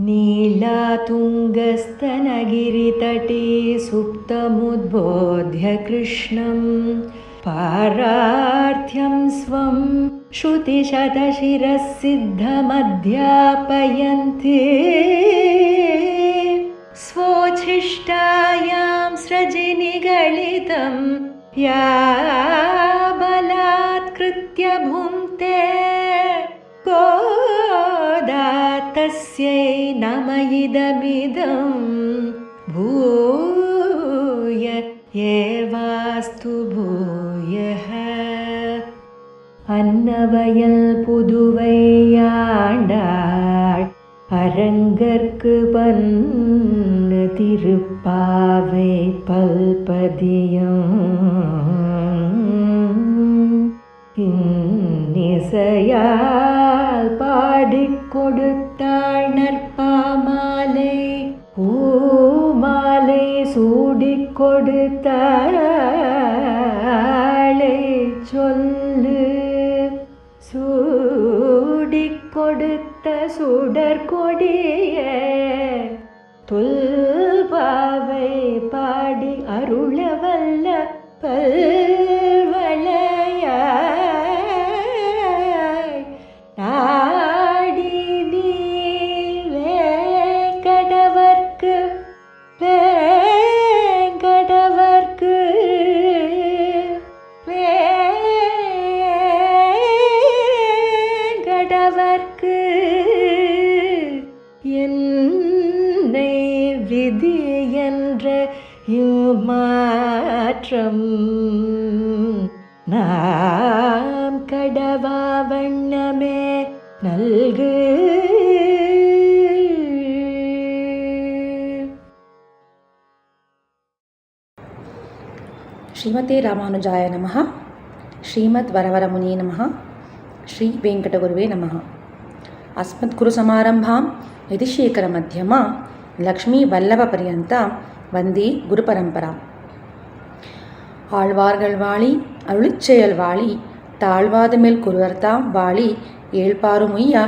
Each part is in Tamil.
नीलातुङ्गस्तनगिरितटे सुप्तमुद्बोध्य कृष्णं पारार्थ्यं स्वं श्रुतिशतशिरःसिद्धमध्यापयन्ति स्वोच्छिष्टायां सृजिनिगलितं या बलात्कृत्य भुङ्क्ते गोदा तस्यै नम इदमिदं भूय एवास्तु भूयः. அன்னவயல் புதுவையாண்டாள் அரங்கற்கு பன்னு திருப்பாவை பல்பதியம் இன்னிசையால் பாடிக் கொடுத்தாள் நற்பாமாலை பூமாலை சூடிக் கொடுத்தாளை சொல்லு சூடிக் கொடுத்த சுடற்கொடிய தொல்பாவை பாடி அருளவல்ல பல்வளையாய் நாடி நீலே கடவர்க்கு வேங்கடவர்க்கு வேங்கடவர்க்கு என்னை விதி என்ற மாற்றம் நாம் கடவா வண்ணமே நல்கு. ஸ்ரீமதே ராமானுஜாய நமஹ. ஸ்ரீமத் வரவரமுனியே நமஹ. ஸ்ரீ வெங்கடகுருவே நமஹ. அஸ்மத் குரு சமாரம்பாம் யதிசேகர மத்தியமா லக்ஷ்மி வல்லப பரியந்தாம் வந்தே குரு பரம்பராம். ஆழ்வார்கள் வாழி அருளிச்செயல் வாழி தாழ்வாது மேல் குருவர்தாம் வாழி ஏழ்பாறுமுய்யா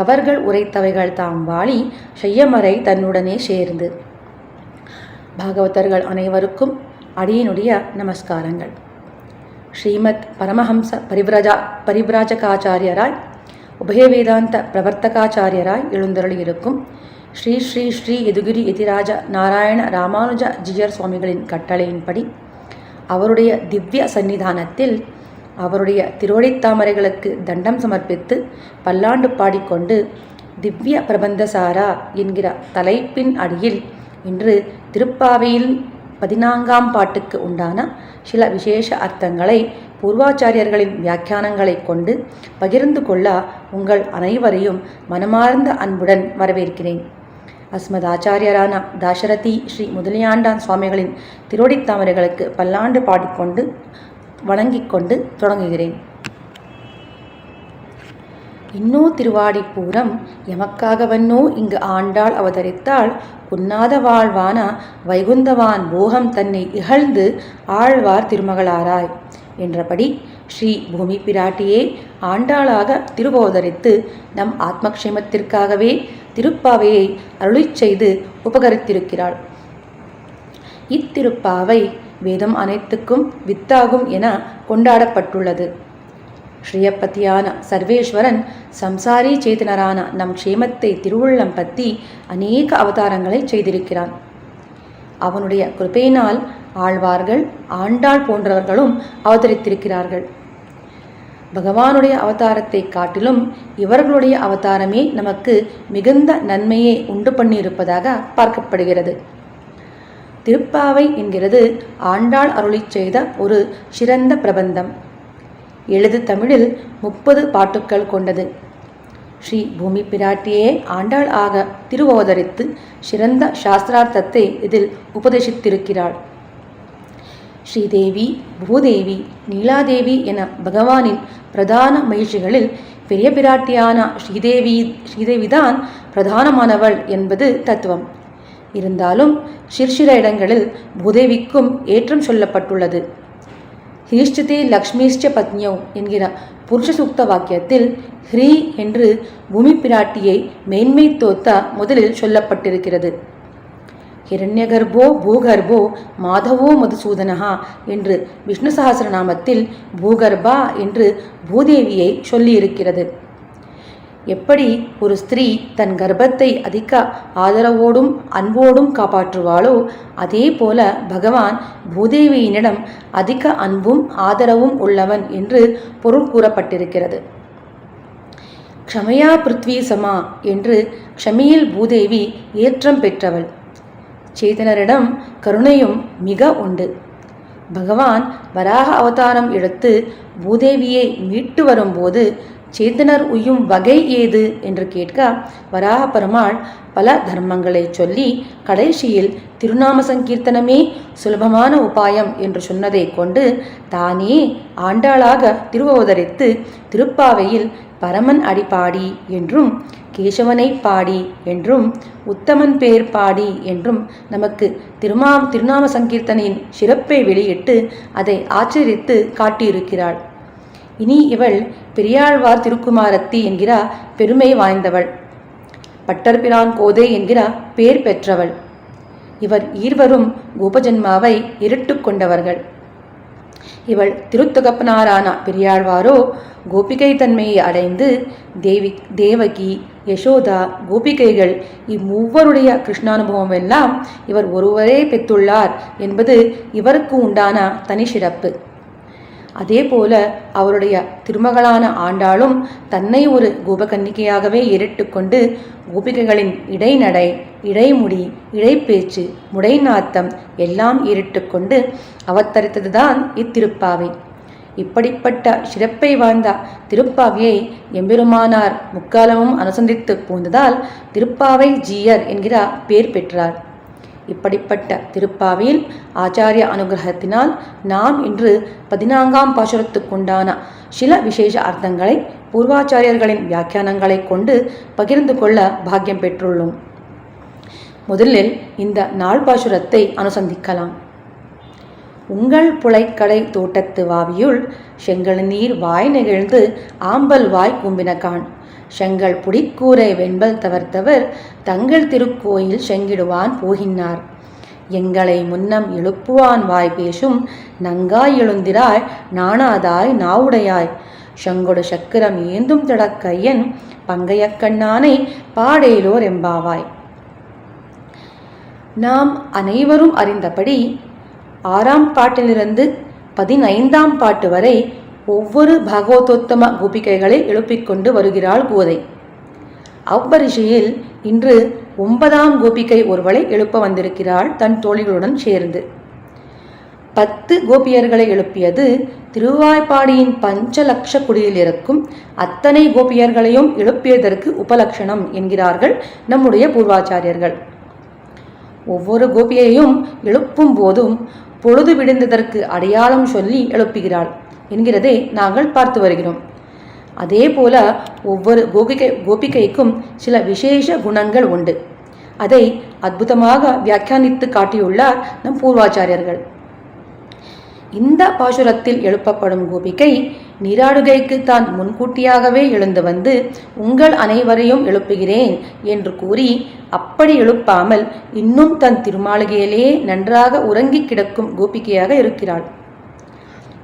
அவர்கள் உரைத்தவைகள் தாம் வாழி செய்யமறை தன்னுடனே சேர்ந்து. பாகவதர்கள் அனைவருக்கும் அடியனுடைய நமஸ்காரங்கள். ஸ்ரீமத் பரமஹம்ச பரிவ்ராஜகாச்சாரியராய் உபய வேதாந்த பிரவர்த்தகாச்சாரியராய் எழுந்தருளியிருக்கும் ஸ்ரீ ஸ்ரீ ஸ்ரீ யதுகிரி யதிராஜ நாராயண ராமானுஜ ஜியர் சுவாமிகளின் கட்டளையின்படி அவருடைய திவ்ய சந்நிதானத்தில் அவருடைய திருவடித்தாமரைகளுக்கு தண்டம் சமர்ப்பித்து பல்லாண்டு பாடிக்கொண்டு திவ்ய பிரபந்தசாரா என்கிற தலைப்பின் அடியில் இன்று திருப்பாவையில் 14ஆம் பாட்டுக்கு உண்டான சில விசேஷ அர்த்தங்களை பூர்வாச்சாரியர்களின் வியாக்கியானங்களை கொண்டு பகிர்ந்து கொள்ள உங்கள் அனைவரையும் மனமார்ந்த அன்புடன் வரவேற்கிறேன். அஸ்மத் ஆச்சாரியரான தாசரதி ஸ்ரீ முதலியாண்டான் சுவாமிகளின் திருவடித்தாமரைகளுக்கு பல்லாண்டு பாடிக்கொண்டு வணங்கிக் கொண்டு தொடங்குகிறேன். இன்னோ திருவாடிப்பூரம் எமக்காகவன்னோ இங்கு ஆண்டாள் அவதரித்தாள் உன்னாத வாழ்வான வைகுந்தவான் போகம் தன்னை இகழ்ந்து ஆழ்வார் திருமகளாராய் என்றபடி ஸ்ரீ பூமி பிராட்டியே ஆண்டாளாக திருவோதரித்து நம் ஆத்மக்ஷேமத்திற்காகவே திருப்பாவையை அருளிச் செய்து உபகரித்திருக்கிறாள். இத்திருப்பாவை வேதம் அனைத்துக்கும் வித்தாகும் என கொண்டாடப்பட்டுள்ளது. ஸ்ரீயப்பதியான சர்வேஸ்வரன் சம்சாரி சேதனரான நம் க்ஷேமத்தை திருவுள்ளம் பற்றி அநேக அவதாரங்களை செய்திருக்கிறான். அவனுடைய கிருபையினால் ஆழ்வார்கள் ஆண்டாள் போன்றவர்களும் அவதரித்திருக்கிறார்கள். பகவானுடைய அவதாரத்தை காட்டிலும் இவர்களுடைய அவதாரமே நமக்கு மிகுந்த நன்மையை உண்டு பண்ணியிருப்பதாக பார்க்கப்படுகிறது. திருப்பாவை என்கிறது ஆண்டாள் அருளிச் செய்த ஒரு சிறந்த பிரபந்தம். எழுது தமிழில் 30 பாட்டுக்கள் கொண்டது. ஸ்ரீ பூமி பிராட்டியே ஆண்டாள் ஆக திருவோதரித்து சிறந்த சாஸ்திரார்த்தத்தை இதில் உபதேசித்திருக்கிறாள். ஸ்ரீதேவி, பூதேவி, நீலாதேவி என பகவானின் பிரதான மகிழ்ச்சிகளில் பெரிய பிராட்டியான ஸ்ரீதேவிதான் பிரதானமானவள் என்பது தத்துவம். இருந்தாலும் சிற்சில இடங்களில் பூதேவிக்கும் ஏற்றம் சொல்லப்பட்டுள்ளது. ஹீஷ்டதே லக்ஷ்மிஷ்ட பத்னியோ என்கிற புருஷ சூக்த வாக்கியத்தில் ஹ்ரீ என்று பூமி பிராட்டியை மேன்மை தோத்த முதலில் சொல்லப்பட்டிருக்கிறது. ஹிரண்யகர்போ பூகர்போ மாதவோ மதுசூதனஹா என்று விஷ்ணு சஹஸ்ரநாமத்தில் பூகர்பா என்று பூதேவியை சொல்லியிருக்கிறது. எப்படி ஒரு ஸ்திரீ தன் கர்ப்பத்தை அதிக ஆதரவோடும் அன்போடும் காப்பாற்றுவாளோ அதே போல பகவான் பூதேவியினிடம் அதிக அன்பும் ஆதரவும் உள்ளவன் என்று பொருள் கூறப்பட்டிருக்கிறது. க்ஷமையா பிருத்வி சமா என்று க்ஷமையில் பூதேவி ஏற்றம் பெற்றவள். சேதனரிடம் கருணையும் மிக உண்டு. பகவான் வராக அவதாரம் எடுத்து பூதேவியை மீட்டு வரும்போது சேத்தனர் உய்யும் வகை ஏது என்று கேட்க வராக பெருமாள் பல தர்மங்களை சொல்லி கடைசியில் திருநாம சங்கீர்த்தனமே சுலபமான உபாயம் என்று சொன்னதை கொண்டு தானே ஆண்டாளாக திருவவதரித்து திருப்பாவையில் பரமன் அடிப்பாடி என்றும் கேசவனை பாடி என்றும் உத்தமன் பேர் பாடி என்றும் நமக்கு திருநாம சங்கீர்த்தனின் சிறப்பை வெளியிட்டு அதை ஆச்சரித்து காட்டியிருக்கிறாள். இனி இவள் பெரியாழ்வார் திருக்குமாரத்தி என்கிற பெருமை வாய்ந்தவள். பட்டர்பிரான் கோதை என்கிற பேர் பெற்றவள். இவர் இருவரும் கோபஜன்மாவை இருட்டு கொண்டவர்கள். இவள் திருத்தகப்பனாரான பெரியாழ்வாரோ கோபிகை தன்மையை அடைந்து தேவகி யசோதா கோபிகைகள் இம்மூவருடைய கிருஷ்ணானுபவம் எல்லாம் இவர் ஒருவரே பெற்றுள்ளார் என்பது இவருக்கு உண்டான தனி சிறப்பு. அதே போல அவருடைய திருமகளான ஆண்டாளும் தன்னை ஒரு கோபகன்னிகையாகவே ஏறிட்டு கொண்டு கோபிகைகளின் இடைநடை இடைமுடி இடைப்பேச்சு முடைநாத்தம் எல்லாம் ஏறிட்டு கொண்டு அவதரித்ததுதான் இத்திருப்பாவை. இப்படிப்பட்ட சிறப்பை வாழ்ந்த திருப்பாவையை எம்பெருமானார் முக்காலமும் அனுசந்தித்து போந்ததால் திருப்பாவை ஜீயர் என்கிற பேர் பெற்றார். இப்படிப்பட்ட திருப்பாவையில் ஆச்சாரிய அனுகிரகத்தினால் நாம் இன்று 14ஆம் பாசுரத்துக்குண்டான சில விசேஷ அர்த்தங்களை பூர்வாச்சாரியர்களின் வியாக்கியானங்களை கொண்டு பகிர்ந்து கொள்ள பாக்கியம் பெற்றுள்ளோம். முதலில் இந்த நாள் பாசுரத்தை அனுசந்திக்கலாம். உங்கள் புழைக்கடை தோட்டத்து வாவியுள் செங்கல் நீர் வாய் நெகிழ்ந்து ஆம்பல் வாய் கும்பினகான் செங்கல் புடிக்கூரை வெண்பல் தவர்த்தவர் தங்கள் திருக்கோயில் செங்கிடுவான் போகினார் எங்களை முன்னம் எழுப்புவான் வாய் பேசும் நங்காய் எழுந்திராய் நாணாதாய் நாவுடையாய் செங்கொடு சக்கரம் ஏந்தும் தடக்கையன் பங்கைய கண்ணானை பாடேலோர் எம்பாவாய். நாம் அனைவரும் அறிந்தபடி 6ஆம் பாட்டிலிருந்து 15ஆம் பாட்டு வரை ஒவ்வொரு பாகவதோத்தம கோபிகைகளை எழுப்பிக்கொண்டு வருகிறாள் கோதை. அவ்வரிசையில் இன்று 9ஆம் கோபிகை ஒருவளை எழுப்ப வந்திருக்கிறாள் தன் தோழிகளுடன் சேர்ந்து. 10 கோபியர்களை எழுப்பியது திருவாய்ப்பாடியின் பஞ்சலக்ஷ குடியில் இருக்கும் அத்தனை கோபியர்களையும் எழுப்பியதற்கு உபலட்சணம் என்கிறார்கள் நம்முடைய பூர்வாச்சாரியர்கள். ஒவ்வொரு கோபியையும் எழுப்பும் போதும் பொழுது விடுந்ததற்கு அடையாளம் சொல்லி எழுப்புகிறாள் என்கிறதை நாங்கள் பார்த்து வருகிறோம். அதே போல ஒவ்வொரு கோபிகைக்கும் சில விசேஷ குணங்கள் உண்டு. அதை அற்புதமாக வியாக்கியானித்து காட்டியுள்ளார் நம் பூர்வாச்சாரியர்கள். இந்த பாசுரத்தில் எழுப்பப்படும் கோபிகை நீராடுகைக்கு தான் முன்கூட்டியாகவே எழுந்து வந்து உங்கள் அனைவரையும் எழுப்புகிறேன் என்று கூறி அப்படி எழுப்பாமல் இன்னும் தன் திருமாளிகையிலே நன்றாக உறங்கி கிடக்கும் கோபிகையாக இருக்கிறாள்.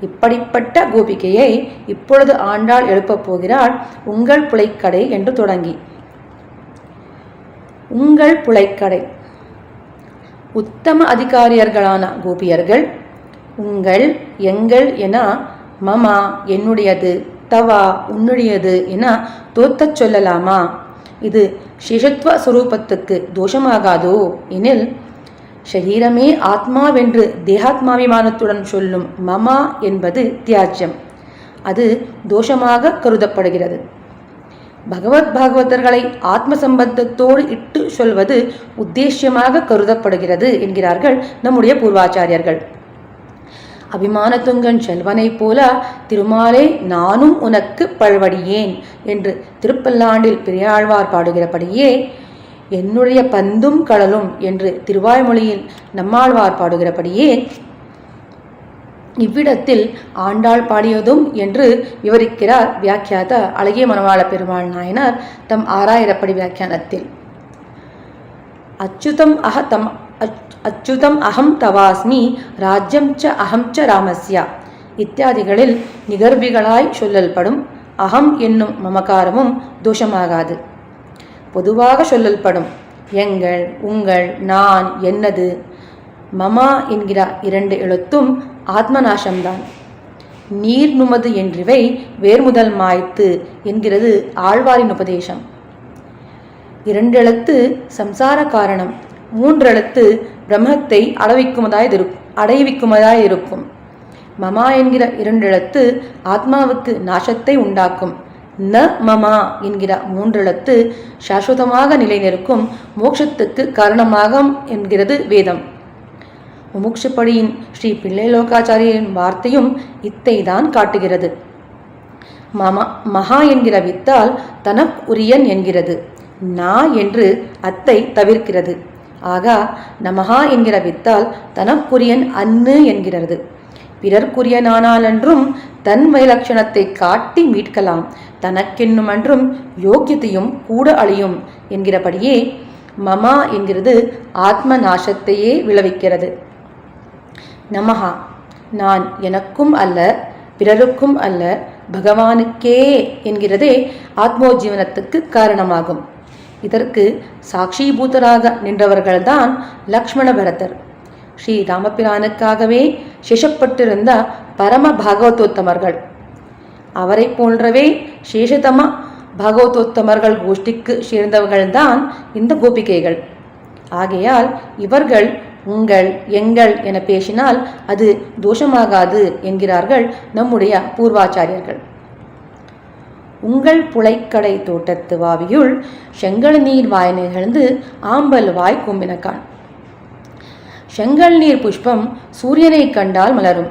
இப்படிப்பட்ட கோபிகையை இப்பொழுது ஆண்டாள் எழுப்பப் போகிறாள் உங்கள் புழைக்கடை என்று தொடங்கி. உங்கள் புழைக்கடை உத்தம அதிகாரியர்களான கோபியர்கள் உங்கள் எங்கள் என மமா என்னுடையது தவா உன்னுடையது என தோத்தச் சொல்லலாமா? இது சேஷத்துவ சுரூபத்துக்கு தோஷமாகாதோ எனில் ஷரீரமே ஆத்மாவென்று தேகாத்மாபிமானத்துடன் சொல்லும் மமா என்பது தியாஜ்யம். அது தோஷமாக கருதப்படுகிறது. பகவத் பாகவதர்களை ஆத்ம சம்பந்தத்தோடு இட்டு சொல்வது உத்தேசியமாக கருதப்படுகிறது என்கிறார்கள் நம்முடைய பூர்வாச்சாரியர்கள். அபிமானத்துங்கன் செல்வனைப் போல திருமாலே நானும் உனக்கு பழ்வடியேன் என்று திருப்பல்லாண்டில் பெரியாழ்வார் பாடுகிறபடியே என்னுடைய பந்தும் கடலும் என்று திருவாய்மொழியில் நம்மாழ்வார் பாடுகிறபடியே இவ்விடத்தில் ஆண்டாள் பாடியதும் என்று விவரிக்கிறார் வியாக்கியாத அழகிய மணவாள பெருமாள் நாயனார் தம் 6000 வியாக்கியானத்தில். அச்சுதம் அகம் தவாஸ்மி ராஜ்யம் ச அகம் ச ராமஸ்யா இத்தியாதிகளில் நிகர்விகளாய் சொல்லல்படும் அகம் என்னும் மமகாரமும் தோஷமாகாது. பொதுவாக சொல்லல்படும் எங்கள், உங்கள், நான், என்னது, மமா என்கிற 2 எழுத்தும் ஆத்மநாசம்தான். நீர் நுமது என்றிவை வேர்முதல் மாய்த்து என்கிறது ஆழ்வாரின் உபதேசம். 2 எழுத்து சம்சார காரணம், 3 எழுத்து பிரம்மத்தை அடைவிக்குமதாயிருக்கும். மமா என்கிற 2 எழுத்து ஆத்மாவுக்கு நாசத்தை உண்டாக்கும். ந மமா என்கிற 3 எழுத்து சாஸ்வதமாக நிலைநிற்கும் மோட்சத்துக்கு காரணமாகும் என்கிறது வேதம். முமுட்சுப்படியின் ஸ்ரீ பிள்ளைலோகாச்சாரியரின் வார்த்தையும் இத்தை தான் காட்டுகிறது. மகா என்கிற வித்தால் தனக்குரியன் என்கிறது. நா என்று அத்தை தவிர்க்கிறது. ஆகா நமகா என்கிற வித்தால் தனக்குரியன் அன்னு என்கிறது. பிறர்க்குரியனானாலன்றும் தன் வைலட்சணத்தை காட்டி மீட்கலாம், தனக்கென்னும் அன்றும் யோக்கியத்தையும் கூட அழியும் என்கிறபடியே மமா என்கிறது ஆத்ம நாசத்தையே விளைவிக்கிறது. நமஹா நான் எனக்கும் அல்ல பிறருக்கும் அல்ல பகவானுக்கே என்கிறதே ஆத்மோஜீவனத்துக்கு காரணமாகும். இதற்கு சாட்சிபூதராக நின்றவர்கள்தான் லக்ஷ்மண பரதர். ஸ்ரீ ராமபிரானுக்காகவே சேஷப்பட்டிருந்த பரம பாகவதோத்தமர்கள். அவரை போன்றவே சேஷதம பாகவதோத்தமர்கள் கோஷ்டிக்கு சேர்ந்தவர்கள்தான் இந்த கோபிகைகள். ஆகையால் இவர்கள் உங்கள், எங்கள் என பேசினால் அது தோஷமாகாது என்கிறார்கள் நம்முடைய பூர்வாச்சாரியர்கள். உங்கள் புழைக்கடை தோட்டத்து வாவியுள் செங்கல் நீர் வாய் நிகழ்ந்து ஆம்பல் வாய் கும்பினக்கான். செங்கல் நீர் புஷ்பம் சூரியனை கண்டால் மலரும்,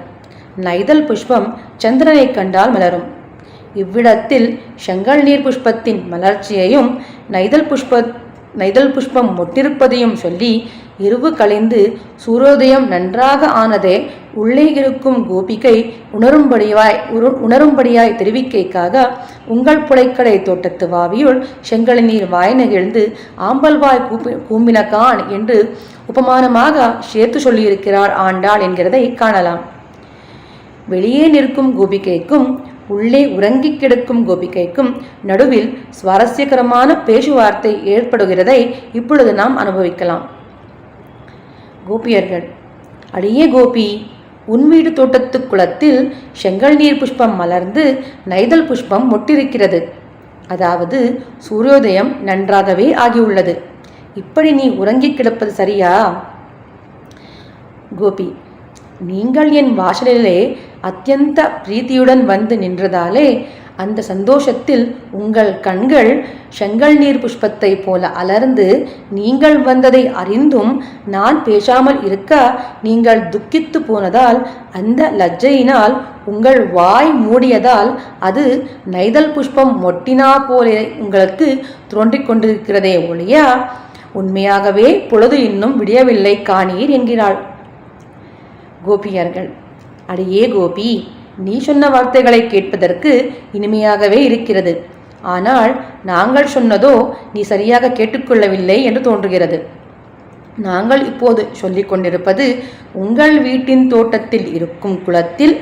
நைதல் புஷ்பம் சந்திரனை கண்டால் மலரும். இவ்விடத்தில் செங்கல் நீர் புஷ்பத்தின் மலர்ச்சியையும் நைதல் புஷ்பம் மொட்டிருப்பதையும் சொல்லி இருவு கலைந்து சூரோதயம் நன்றாக ஆனதே உள்ளே இருக்கும் கோபிகை உணரும்படியாய் தெரிவிக்கைக்காக உங்கள் புழைக்கடை தோட்டத்து வாவியுள் செங்கல் நீர் வாய் நெகிழ்ந்து ஆம்பல் வாய் கூம்பினகான் என்று உபமானமாக சேர்த்து சொல்லியிருக்கிறார் ஆண்டாள் என்கிறதை காணலாம். வெளியே நிற்கும் கோபிகைக்கும் உள்ளே உறங்கி கிடக்கும் கோபிகைக்கும் நடுவில் சுவாரஸ்யகரமான பேச்சுவார்த்தை ஏற்படுகிறதை இப்பொழுது நாம் அனுபவிக்கலாம். கோபியர்கள்: அடியே கோபி, உன் வீடு தோட்டத்து குளத்தில் செங்கல் நீர் புஷ்பம் மலர்ந்து நைதல் புஷ்பம் மொட்டிருக்கிறது. அதாவது சூரியோதயம் நன்றாகவே ஆகியுள்ளது. இப்படி நீ உறங்கி கிடப்பது சரியா? கோபி: நீங்கள் என் வாசலிலே அத்தியந்த பிரீத்தியுடன் வந்து நின்றதாலே அந்த சந்தோஷத்தில் உங்கள் கண்கள் செங்கல் நீர் புஷ்பத்தை போல அலர்ந்து நீங்கள் வந்ததை அறிந்தும் நான் பேசாமல் இருக்க நீங்கள் துக்கித்து போனதால் அந்த லஜ்ஜையினால் உங்கள் வாய் மூடியதால் அது நைதல் புஷ்பம் மொட்டினா போல உங்களுக்கு தோன்றிக் கொண்டிருக்கிறதே ஒழிய உண்மையாகவே பொழுது இன்னும் விடியவில்லை காணீர் என்கிறாள். கோபியர்கள்: அடியே கோபி, நீ சொன்ன வார்த்தைகளை கேட்பதற்கு இனிமையாகவே இருக்கிறது. ஆனால் நாங்கள் சொன்னதோ நீ சரியாக கேட்டுக்கொள்ளவில்லை என்று தோன்றுகிறது. நாங்கள் இப்போது சொல்லிக் கொண்டிருப்பது உங்கள் வீட்டின் தோட்டத்தில் இருக்கும் குளத்தில்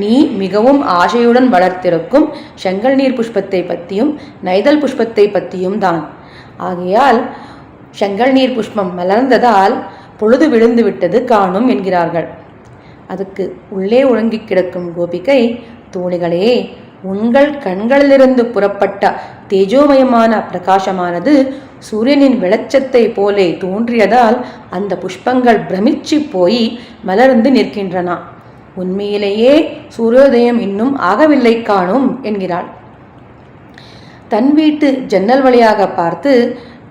நீ மிகவும் ஆசையுடன் வளர்த்திருக்கும் செங்கல் நீர் புஷ்பத்தை பற்றியும் நைதல் புஷ்பத்தை பற்றியும் தான். ஆகையால் செங்கல் நீர் புஷ்பம் மலர்ந்ததால் பொழுது விழுந்து விட்டது காணும் என்கிறார்கள். அதுக்கு உள்ளே உறங்கி கிடக்கும் கோபிகை: தோழிகளே, உங்கள் கண்களிலிருந்து புறப்பட்ட தேஜோமயமான பிரகாசமானது சூரியனின் வெளிச்சத்தை போலே தோன்றியதால் அந்த புஷ்பங்கள் பிரமிச்சு போய் மலர்ந்து நிற்கின்றன. உண்மையிலேயே சூரியோதயம் இன்னும் ஆகவில்லை காணும் என்கிறாள். தன் வீட்டு ஜன்னல் வழியாக பார்த்து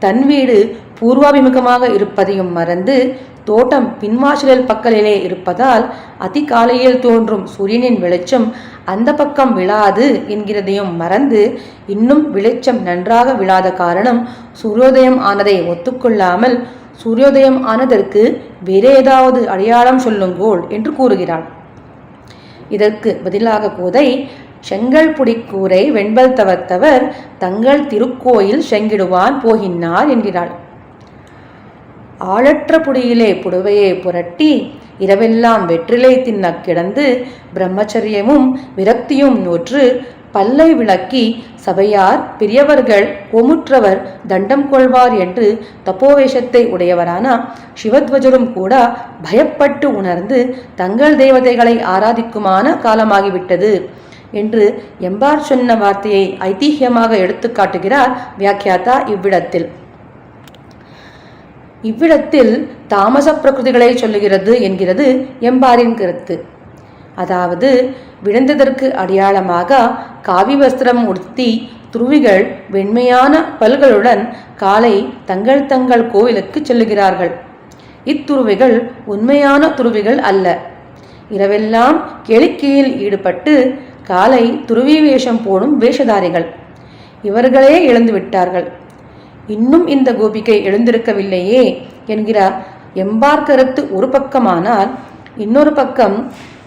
தன் வீடு பூர்வாபிமுகமாக இருப்பதையும் மறந்து தோட்டம் பின்வாசலில் பக்கலிலே இருப்பதால் அதிகாலையில் தோன்றும் சூரியனின் வெளிச்சம் அந்த பக்கம் விழாது என்கிறதையும் மறந்து இன்னும் வெளிச்சம் நன்றாக விழாத காரணம் சூரியோதயம் ஆனதை ஒத்துக்கொள்ளாமல் சூரியோதயம் ஆனதற்கு வேறு ஏதாவது அடையாளம் சொல்லுங்கோள் என்று கூறுகிறாள். இதற்கு பதிலாக கோதை, செங்கல் புடிக்கூரை வெண்பல் தவர்த்தவர் தங்கள் திருக்கோயில் செங்கிடுவான் போகின்னார் என்கிறாள். ஆளற்ற புடியிலே புடுவையை புரட்டி இரவெல்லாம் வெற்றிலை தின்ன கிடந்து பிரம்மச்சரியமும் விரக்தியும் நோற்று பல்லை விளக்கி சபையார் பெரியவர்கள் கோமுற்றவர் தண்டம் கொள்வார் என்று தப்போவேஷத்தை உடையவரான சிவத்வஜரும் கூட பயப்பட்டு உணர்ந்து தங்கள் தேவதைகளை ஆராதிக்குமான காலமாகிவிட்டது என்று எம்பார் சொன்ன வார்த்தையை ஐதிஹ்யமாக எடுத்து காட்டுகிறார் வியாக்கியாதா. இவ்விடத்தில் தாமச பிரகிருதிகளை சொல்லுகிறது என்கிறது எம்பாரின் கருத்து. அதாவது விழுந்ததற்கு அடையாளமாக காவி வஸ்திரம் உடுத்தி துருவிகள் வெண்மையான பல்களுடன் காலை தங்கள் தங்கள் கோவிலுக்கு செல்லுகிறார்கள். இத்துருவிகள் உண்மையான துருவிகள் அல்ல. இரவெல்லாம் கேளிக்கையில் ஈடுபட்டு காலை துருவி வேஷம் போடும் வேஷதாரிகள். இவர்களே எழுந்துவிட்டார்கள். இன்னும் இந்த கோபிகை எழுந்திருக்கவில்லையே என்கிற எம்பார் கருத்து ஒரு பக்கமானால், இன்னொரு பக்கம்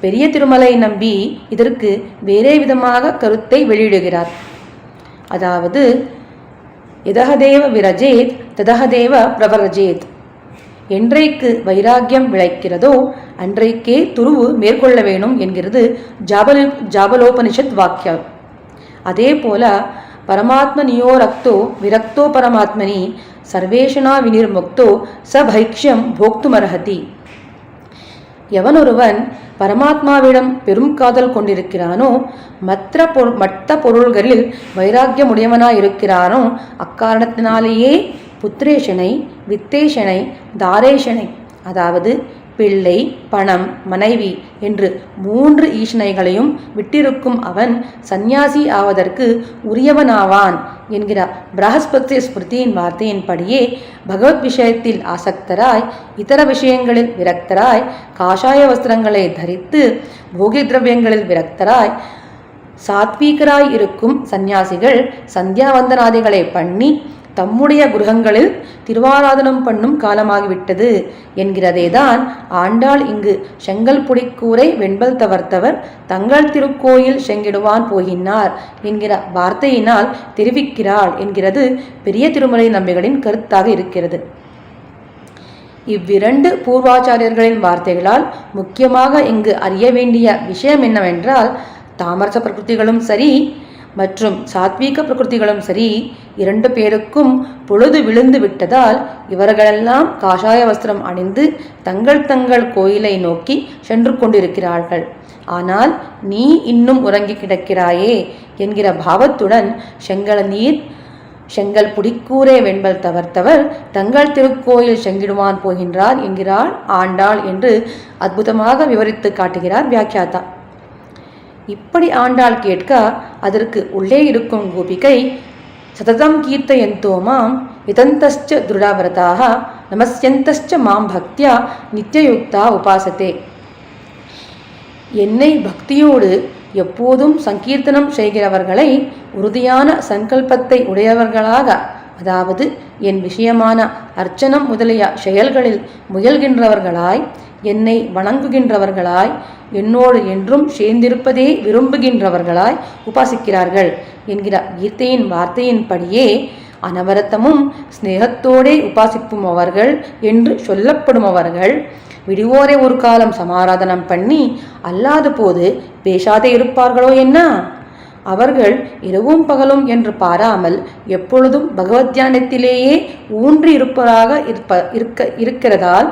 பெரிய திருமலை நம்பி இதற்கு வேறே விதமாக கருத்தை வெளியிடுகிறார். அதாவது எதகதேவ விரஜேத் ததகதேவ பிரவரஜேத், என்றைக்கு வைராக்கியம் விளைக்கிறதோ அன்றைக்கே துருவு மேற்கொள்ள வேணும் என்கிறது ஜாபலோபனிஷத் வாக்கியம். அதே போல பரமாத்மனியோ ரக்தோ விரக்தோ பரமாத்மனி சர்வேஷனா வினிர்முக்தோ சபைக்ஷம் போக்துமர்ஹதி. எவனொருவன் பரமாத்மாவிடம் பெரும் காதல் கொண்டிருக்கிறானோ, மற்ற பொருள்களில் வைராக்கியமுடையவனாயிருக்கிறானோ, அக்காரணத்தினாலேயே புத்திரேஷனை வித்தேஷனை தாரேஷனை, அதாவது பிள்ளை பணம் மனைவி என்று 3 ஈஷணைகளையும் விட்டிருக்கும் அவன் சந்நியாசி ஆவதற்கு உரியவனாவான் என்கிற பிரகஸ்பதி ஸ்மிருதியின் வார்த்தையின்படியே பகவத் விஷயத்தில் ஆசக்தராய் இதர விஷயங்களில் விரக்தராய் காஷாய வஸ்திரங்களை தரித்து போகி திரவியங்களில் விரக்தராய் சாத்வீகராய் இருக்கும் சந்நியாசிகள் சந்தியாவந்தனாதிகளை பண்ணி தம்முடைய குருகங்களில் திருவாராதனம் பண்ணும் காலமாகிவிட்டது என்கிறதேதான் ஆண்டாள் இங்கு செங்கல் புடிக்கூரை வெண்பல் தவர்த்தவர் தங்கள் திருக்கோயில் செங்கிடுவான் போகினார் என்கிற வார்த்தையினால் தெரிவிக்கிறாள் என்கிறது பெரிய திருமலை நம்பிகளின் கருத்தாக இருக்கிறது. இவ்விரண்டு பூர்வாச்சாரியர்களின் வார்த்தைகளால் முக்கியமாக இங்கு அறிய வேண்டிய விஷயம் என்னவென்றால், தாமரச பிரகிருதிகளும் சரி மற்றும் சாத்வீக பிரகிருதிகளும் சரி 2 பேருக்கும் பொழுது விழுந்து விட்டதால் இவர்களெல்லாம் காஷாய வஸ்திரம் அணிந்து தங்கள் தங்கள் கோயிலை நோக்கி சென்று கொண்டிருக்கிறார்கள். ஆனால் நீ இன்னும் உறங்கி கிடக்கிறாயே என்கிற பாவத்துடன் செங்கல் புடிக்கூரே வெண்பல் தவர்த்தவர் தங்கள் திருக்கோயில் செங்கிடுவான் போகின்றார் என்கிறாள் ஆண்டாள் என்று அற்புதமாக விவரித்து காட்டுகிறார் வியாக்கியாதா. இப்படி ஆண்டாள் கேட்க அதற்கு உள்ளே இருக்கும் கோபிகை, சததம் கீர்த்தயந்தோ மாம் இதந்தஸ்ச திருடாவிரதாக நமஸ்யந்தஸ்ச மாம் பக்தியா நித்தியயுக்தா உபாசத்தே. என்னை பக்தியோடு எப்போதும் சங்கீர்த்தனம் செய்கிறவர்களை உறுதியான சங்கல்பத்தை உடையவர்களாக, அதாவது என் விஷயமான அர்ச்சனம் முதலிய செயல்களில் முயல்கின்றவர்களாய், என்னை வணங்குகின்றவர்களாய், என்னோடு என்றும் சேர்ந்திருப்பதே விரும்புகின்றவர்களாய் உபாசிக்கிறார்கள் என்கிற கீதையின் வார்த்தையின்படியே அனவரத்தமும் ஸ்நேகத்தோடே உபாசிப்பும் அவர்கள் என்று சொல்லப்படுமவர்கள் விடுவோரை ஒரு காலம் சமாராதனம் பண்ணி அல்லாத போது பேசாதே இருப்பார்களோ என்ன? அவர்கள் இரவும் பகலும் என்று பாராமல் எப்பொழுதும் பகவத் தியானத்திலேயே ஊன்றி இருப்பதாக இருக்கிறதால்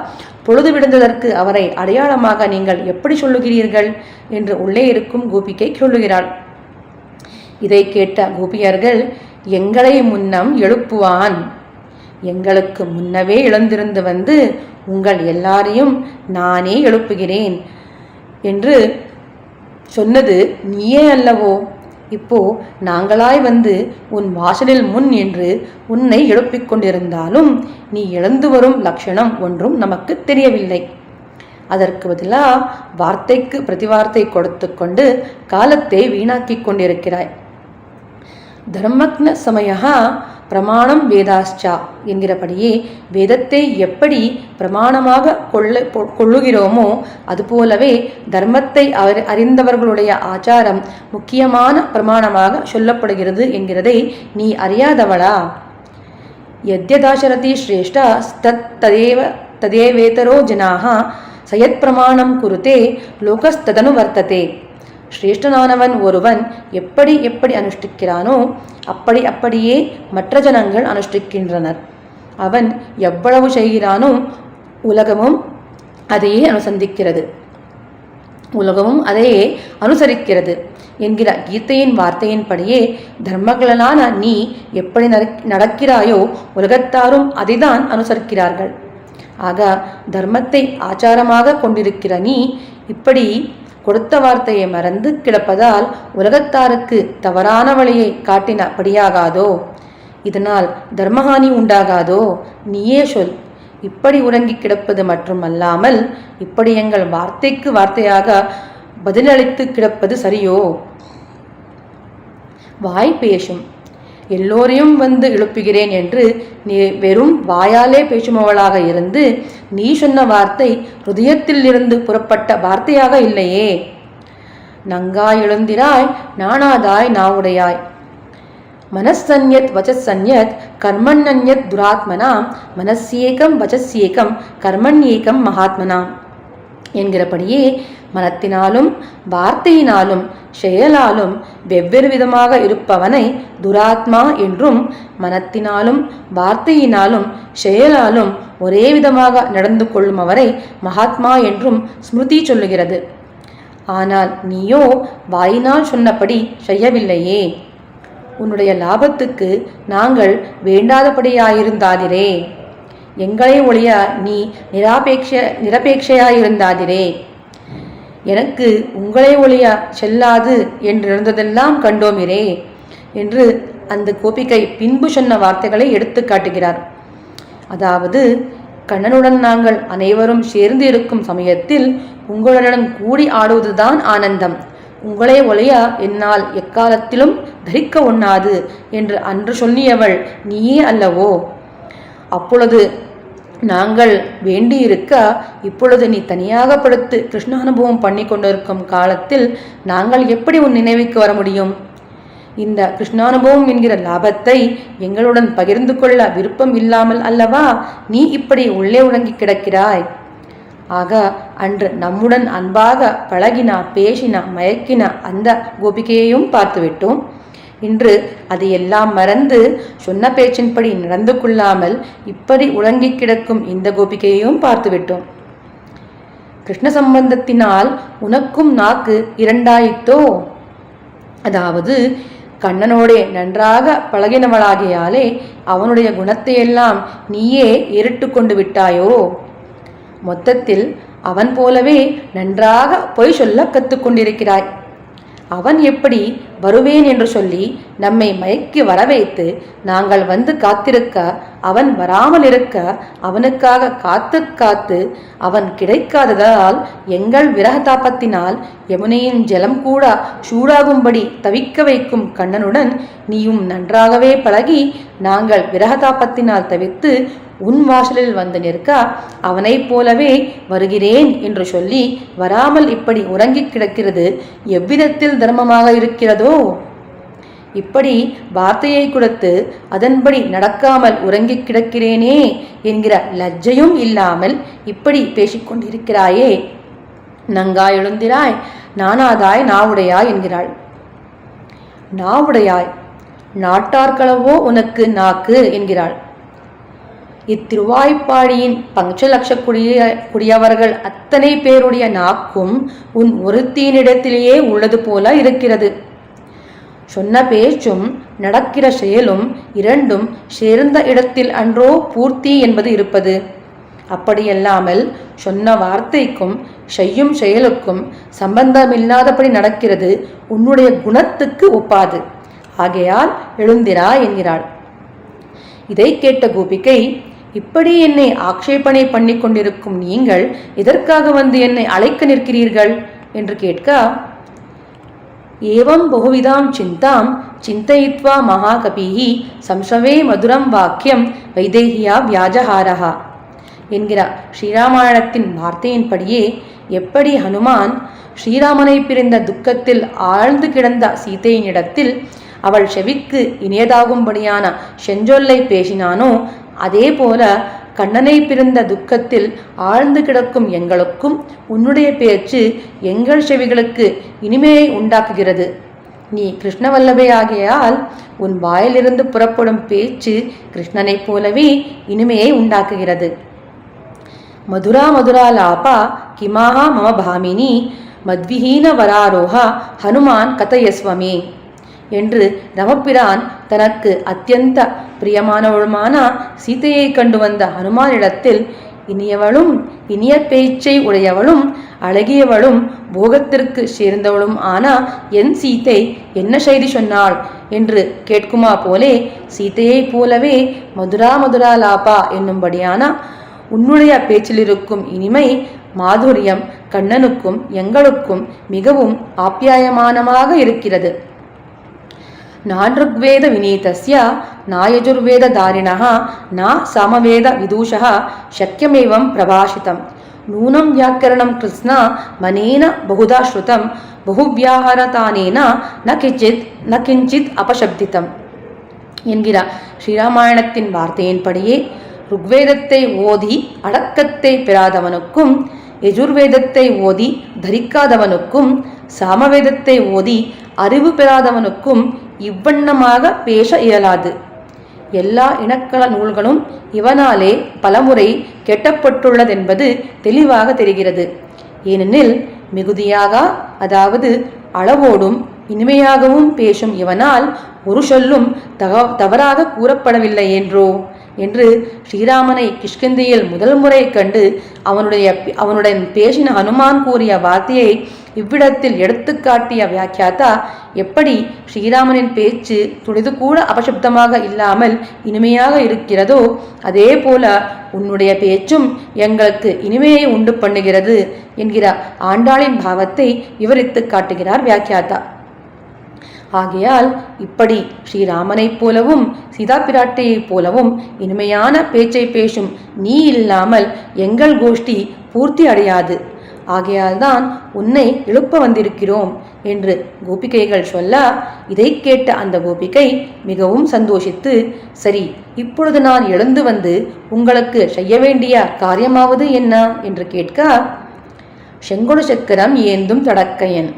பொழுது விடுந்ததற்கு அவரை அடையாளமாக நீங்கள் எப்படி சொல்லுகிறீர்கள் என்று உள்ளே இருக்கும் கோபிகை சொல்லுகிறாள். இதை கேட்ட கோபியர்கள், எங்களை முன்னம் எழுப்புவான், எங்களுக்கு முன்னவே எழுந்திருந்து வந்து உங்கள் எல்லாரையும் நானே எழுப்புகிறேன் என்று சொன்னது நீயே அல்லவோ? இப்போ நாங்களாய் வந்து உன் வாசலில் முன் என்று உன்னை எழுப்பிக் கொண்டிருந்தாலும் நீ எழுந்து வரும் லட்சணம் ஒன்றும் நமக்கு தெரியவில்லை. அதற்கு பதிலாக வார்த்தைக்கு பிரதிவார்த்தை கொடுத்து கொண்டு காலத்தை வீணாக்கி கொண்டிருக்கிறாய். தர்மக்ன சமயா பிரமாணம் வேதாச்சா என்கிறபடியே வேதத்தை எப்படி பிரமாணமாக கொள்ளுகிறோமோ அதுபோலவே தர்மத்தை அறிந்தவர்களுடைய ஆச்சாரம் முக்கியமான பிரமாணமாக சொல்லப்படுகிறது என்கிறதை நீ அறியாதவளா? யத்யதாசரதி ஸ்ரேஷ்டா ததேவேதரோ ஜனாக சயத் பிரமாணம் குருதே லோகஸ்ததனு வர்த்ததே. ஸ்ரேஷ்டனானவன் ஒருவன் எப்படி எப்படி அனுஷ்டிக்கிறானோ அப்படியே மற்ற ஜனங்கள் அனுஷ்டிக்கின்றனர். அவன் எவ்வளவு செய்கிறானோ உலகமும் அதையே அனுசரிக்கிறது என்கிற கீதையின் வார்த்தையின்படியே தர்மங்களான நீ எப்படி நடக்கிறாயோ உலகத்தாரும் அதைதான் அனுசரிக்கிறார்கள். ஆக தர்மத்தை ஆச்சாரமாக கொண்டிருக்கிற நீ இப்படி கொடுத்த வார்த்தையை மறந்து கிடப்பதால் உலகத்தாருக்கு தவறான வழியை காட்டினபடியாகாதோ? இதனால் தர்மஹானி உண்டாகாதோ? நீயே சொல். இப்படி உறங்கி கிடப்பது மட்டுமல்லாமல் இப்படி எங்கள் வார்த்தைக்கு வார்த்தையாக பதிலளித்து கிடப்பது சரியோ? வாய் பேசும். எல்லோரையும் வந்து எழுப்புகிறேன் என்று நீ வெறும் வாயாலே பேசுமவளாக இருந்து நீ சொன்ன வார்த்தை ஹிருதயத்தில் இருந்து புறப்பட்ட வார்த்தையாக இல்லையே. நங்காய் எழுந்திராய், நாணாதாய், நாவுடையாய். மனசன்யத் வச்சசன்யத் கர்மண்யத் துராத்மனாம் மனசேகம் வச்சசேகம் கர்மண்யேகம் மகாத்மனாம் என்கிறபடியே மனத்தினாலும் வார்த்தையினாலும் செயலாலும் வெவ்வேறு விதமாக இருப்பவனை துராத்மா என்றும் மனத்தினாலும் வார்த்தையினாலும் செயலாலும் ஒரே விதமாக நடந்து கொள்ளும் அவரை மகாத்மா என்றும் ஸ்மிருதி சொல்லுகிறது. ஆனால் நீயோ வாயினால் சொன்னபடி செய்யவில்லையே. உன்னுடைய லாபத்துக்கு நாங்கள் வேண்டாதபடியாயிருந்தாதிரே. எங்களை ஒழிய நீ நிரபேட்சையாயிருந்தாதிரே. எனக்கு உங்களை ஒழிய செல்லாது என்றிருந்ததெல்லாம் கண்டோமிரே என்று அந்த கோபிகை பின்பு சொன்ன வார்த்தைகளை எடுத்து காட்டுகிறார். அதாவது, கண்ணனுடன் நாங்கள் அனைவரும் சேர்ந்து இருக்கும் சமயத்தில் உங்களுடன் கூடி ஆடுவதுதான் ஆனந்தம். உங்களே ஒழிய என்னால் எக்காலத்திலும் தரிக்க ஒண்ணாது என்று அன்று சொல்லியவள் நீயே அல்லவோ? அப்பொழுது நாங்கள் வேண்டியிருக்க இப்பொழுது நீ தனியாக படுத்து கிருஷ்ணானுபவம் பண்ணி கொண்டிருக்கும் காலத்தில் நாங்கள் எப்படி உன் நினைவுக்கு வர முடியும்? இந்த கிருஷ்ணானுபவம் என்கிற லாபத்தை எங்களுடன் பகிர்ந்து கொள்ள விருப்பம் இல்லாமல் அல்லவா நீ இப்படி உள்ளே உறங்கி கிடக்கிறாய்? ஆக அன்று நம்முடன் அன்பாக பழகினா, பேசினா, மயக்கின அந்த கோபிகையையும் பார்த்துவிட்டோம். இன்று அதையெல்லாம் மறந்து சொன்ன பேச்சின்படி நடந்து கொள்ளாமல் இப்படி உறங்கி கிடக்கும் இந்த கோபிகையையும் பார்த்துவிட்டோம். கிருஷ்ண சம்பந்தத்தினால் உனக்கும் நாக்கு இரண்டாயிட்டோ? அதாவது கண்ணனோடே நன்றாக பழகினவளாகியாலே அவனுடைய குணத்தையெல்லாம் நீயே ஏறிட்டு கொண்டு விட்டாயோ? மொத்தத்தில் அவன் போலவே நன்றாக பொய் சொல்ல கற்றுக்கொண்டிருக்கிறாய். அவன் எப்படி வருவேன் என்று சொல்லி நம்மை மயக்கி வரவைத்து நாங்கள் வந்து காத்திருக்க, அவன் வராமல் இருக்க அவனுக்காக காத்து காத்து அவன் கிடைக்காததால் எங்கள் விரகதாபத்தினால் யமுனையின் ஜலம் கூட சூடாகும்படி தவிக்க வைக்கும் கண்ணனுடன் நீயும் நன்றாகவே பழகி நாங்கள் விரகதாபத்தினால் தவித்து உன் வாசலில் வந்து நிற்க அவனைப் போலவே வருகிறேன் என்று சொல்லி வராமல் இப்படி உறங்கி கிடக்கிறது எவ்விதத்தில் தர்மமாக இருக்கிறதோ? இப்படி வார்த்தையை கொடுத்து அதன்படி நடக்காமல் உறங்கி கிடக்கிறேனே என்கிற லஜ்ஜையும் இல்லாமல் இப்படி பேசிக்கொண்டிருக்கிறாயே. நங்காய் எழுந்திராய், நானாதாய், நாவுடையாய் என்கிறாள். நாவுடையாய், நாட்டார்களவோ உனக்கு நாக்கு என்கிறாள். இத்திருவாய்ப்பாடியின் பஞ்சலட்ச குடியவர்கள் அத்தனை பேருடைய நாக்கும் உன் ஒருத்தியினிடத்திலேயே உள்ளது போல இருக்கிறது. சொன்ன பேச்சும் நடக்கிற செயலும் இரண்டும் சேர்ந்த இடத்தில் அன்றோ பூர்த்தி என்பது இருப்பது. அப்படியல்லாமல் சொன்ன வார்த்தைக்கும் செய்யும் செயலுக்கும் சம்பந்தமில்லாதபடி நடக்கிறது உன்னுடைய குணத்துக்கு ஒப்பாது. ஆகையால் எழுந்திரா என்கிறாள். இதை கேட்ட கோபிகை, இப்படி என்னை ஆக்ஷேபனை பண்ணி கொண்டிருக்கும் நீங்கள் எதற்காக வந்து என்னை அழைக்க நிற்கிறீர்கள் என்று கேட்க, ஏவம் பகுவிதாம் சிந்தாம் சிந்தயித்வா மகாகபிஹி சம்சவே மதுரம் வாக்கியம் வைதேகியா வியாஜஹாரஹா என்கிற ஸ்ரீராமாயணத்தின் வார்த்தையின்படியே எப்படி ஹனுமான் ஸ்ரீராமனை பிரிந்த துக்கத்தில் ஆழ்ந்து கிடந்த சீதையினிடத்தில் அவள் செவிக்கு இனியதாகும்படியான செஞ்சொல்லை பேசினானோ, அதே போல கண்ணனை பிரிந்த துக்கத்தில் ஆழ்ந்து கிடக்கும் எங்களுக்கும் உன்னுடைய பேச்சு எங்கள் செவிகளுக்கு இனிமையை உண்டாக்குகிறது. நீ கிருஷ்ணவல்லபே ஆகையால் உன் வாயிலிருந்து புறப்படும் பேச்சு கிருஷ்ணனைப் போலவே இனிமையை உண்டாக்குகிறது. மதுரா மதுராலாபா கிமாஹா மம பாமினி மத்விஹீன வராரோஹா ஹனுமான் கதயஸ்வமே என்று ரமபிரான் தனக்கு அத்தியந்த பிரியமானவளுமான சீதையை கண்டு வந்த ஹனுமானிடத்தில் இனியவளும் இனிய பேச்சை உடையவளும் அழகியவளும் போகத்திற்கு சேர்ந்தவளும் ஆனா என் சீதை என்ன செய்தி சொன்னாள் என்று கேட்குமா போலே சீதையைப் போலவே மதுரா மதுராலாபா என்னும்படியான உன்னுடைய பேச்சிலிருக்கும் இனிமை மாதுரியம் கண்ணனுக்கும் எங்களுக்கும் மிகவும் ஆப்யாயமானமாக இருக்கிறது. நான்ருக்வேத வினீதஸ்ய நாயஜுர்வேத தாரிணः நா சாமவேத விதூஷः சக்கியமேவம் பிரபாஷிதம் நூனம் வியாக்கரணம் கிருஷ்ணா மனேன பகுதா ஸ்ருதம் பகுவியாஹரதானேன ந கிஞ்சித் அபசப்திதம் என்கிற ஸ்ரீராமாயணத்தின் வார்த்தையின்படியே ருக்வேதத்தை ஓதி அடக்கத்தை பெறாதவனுக்கும் யஜுர்வேதத்தை ஓதி தரிக்காதவனுக்கும் சாமவேதத்தை ஓதி அறிவு பெறாதவனுக்கும் இவ்வண்ணமாக பேச இயலாது. எல்லா இனக்கல நூல்களும் இவனாலே பலமுறை கெட்டப்பட்டுள்ளதென்பது தெளிவாக தெரிகிறது. ஏனெனில் மிகுதியாக, அதாவது அளவோடும் இனிமையாகவும் பேசும் இவனால் ஒரு சொல்லும் தவறாக கூறப்படவில்லை என்றோ என்று ஸ்ரீராமனை கிஷ்கிந்தையில் முதல் முறை கண்டு அவனுடன் பேசின ஹனுமான் கூறிய வார்த்தையை இவ்விடத்தில் எடுத்து காட்டிய வியாக்கியாதா எப்படி ஸ்ரீராமனின் பேச்சு துளிது கூட அபசப்தமாக இல்லாமல் இனிமையாக இருக்கிறதோ அதே போல உன்னுடைய பேச்சும் எங்களுக்கு இனிமையை உண்டு பண்ணுகிறது என்கிற ஆண்டாளின் பாவத்தை விவரித்து காட்டுகிறார் வியாக்கியாதா. ஆகையால் இப்படி ஸ்ரீராமனைப் போலவும் சீதா பிராட்டியைப் போலவும் இனிமையான பேச்சை பேசும் நீ இல்லாமல் எங்கள் கோஷ்டி பூர்த்தி அடையாது. ஆகையால்தான் உன்னை எழுப்ப வந்திருக்கிறோம் என்று கோபிகைகள் சொல்ல, இதை கேட்ட அந்த கோபிகை மிகவும் சந்தோஷித்து, சரி, இப்பொழுது நான் எழுந்து வந்து உங்களுக்கு செய்ய வேண்டிய காரியமாவது என்ன என்று கேட்க, செங்கொடு சக்கரம் ஏந்தும் தடக்கையன்.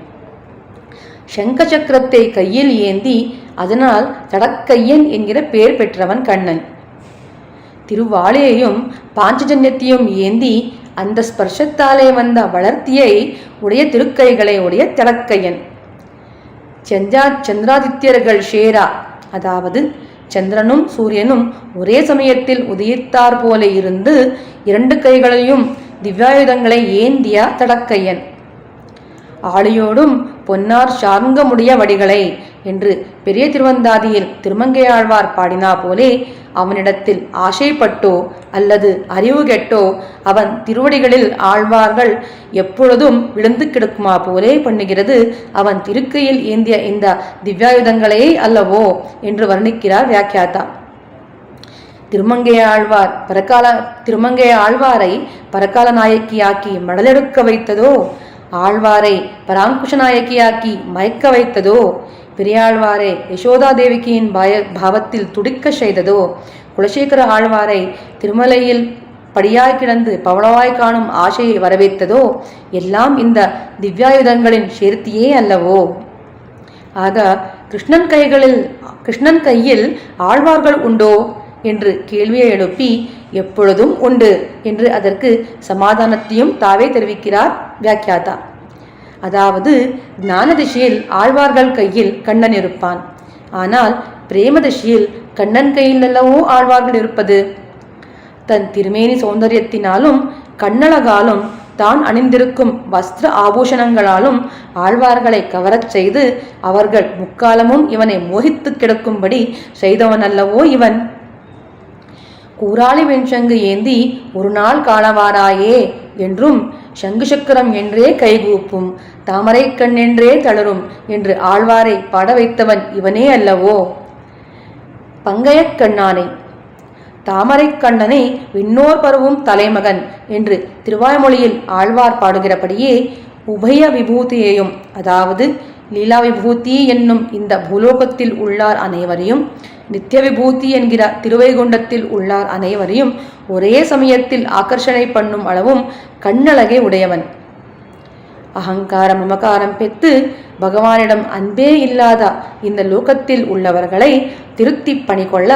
சங்க சக்கரத்தை கையில் ஏந்தி அதனால் தடக்கையன் என்கிற பெயர் பெற்றவன் கண்ணன். திருவாளையையும் பாஞ்சஜன்யத்தையும் ஏந்தி அந்த ஸ்பர்ஷத்தாலே வந்த வளர்த்தியை உடைய திருக்கைகளை உடைய தடக்கையன். சந்திராதித்யர்கள் ஷேரா, அதாவது சந்திரனும் சூரியனும் ஒரே சமயத்தில் உதயித்தார் போல இருந்து இரண்டு கைகளையும் திவ்யாயுதங்களை ஏந்திய தடக்கையன். ஆளியோடும் பொன்னார் சார்ங்கமுடைய வடிகளை என்று பெரிய திருவந்தாதியில் திருமங்கையாழ்வார் பாடினா போலே அவனிடத்தில் ஆசைப்பட்டோ அல்லது அறிவு கெட்டோ அவன் திருவடிகளில் ஆழ்வார்கள் எப்பொழுதும் விழுந்து கிடக்குமா போலே பண்ணுகிறது அவன் திருக்கையில் ஏந்திய இந்த திவ்யாயுதங்களே அல்லவோ என்று வர்ணிக்கிறார் வியாக்கியாதா. திருமங்கைய ஆழ்வாரை பரகால நாயக்கியாக்கி மடலெடுக்க வைத்ததோ, ஆழ்வாரை பராங்குஷ நாயக்கியாக்கி மயக்க வைத்ததோ, பெரியாழ்வாரை யசோதாதேவிக்கியின் பாவத்தில் துடிக்க செய்ததோ, குலசேகர ஆழ்வாரை திருமலையில் படியாய் கிடந்து பவளவாய் காணும் ஆசையை வரவேற்றதோ, எல்லாம் இந்த திவ்யாயுதங்களின் சேர்த்தியே அல்லவோ. ஆக கிருஷ்ணன் கையில் ஆழ்வார்கள் உண்டோ என்று கேள்வியை எழுப்பி எப்பொழுதும் உண்டு என்று அதற்கு சமாதானத்தையும் தாவே தெரிவிக்கிறார் வியாக்கியாதா. அதாவது ஞான திசையில் ஆழ்வார்கள் கையில் கண்ணன் இருப்பான். ஆனால் பிரேம திசையில் கண்ணன் கையில் அல்லவோ ஆழ்வார்கள் இருப்பது. தன் திருமேனி சௌந்தரியத்தினாலும் கண்ணழகாலும் தான் அணிந்திருக்கும் வஸ்திர ஆபூஷணங்களாலும் ஆழ்வார்களை கவரச் செய்து அவர்கள் முக்காலமும் இவனை மோகித்து கிடக்கும்படி செய்தவன் அல்லவோ இவன். கூராளி வெண்சங்கு ஏந்தி ஒரு நாள் காணவாராயே என்றும் சங்கு சக்கரம் என்றே கைகூப்பும், தாமரை கண் என்றே தளரும் என்று ஆழ்வாரை பாட வைத்தவன் இவனே அல்லவோ. பங்கையக் கண்ணானை, தாமரை கண்ணனை விண்ணோர் பருவும் தலைமகன் என்று திருவாய்மொழியில் ஆழ்வார் பாடுகிறபடியே உபய விபூதியையும், அதாவது லீலா விபூதி என்னும் இந்த பூலோகத்தில் உள்ளார் அனைவரையும், நித்திய விபூதி என்கிற திருவைகுண்டத்தில் உள்ளார் அனைவரையும் ஒரே சமயத்தில் ஆகர்ஷணை பண்ணும் அளவும் கண்ணழகை உடையவன். அகங்காரம் மமகாரம் பெற்று பகவானிடம் அன்பே இல்லாத இந்த லோகத்தில் உள்ளவர்களை திருத்தி பணி கொள்ள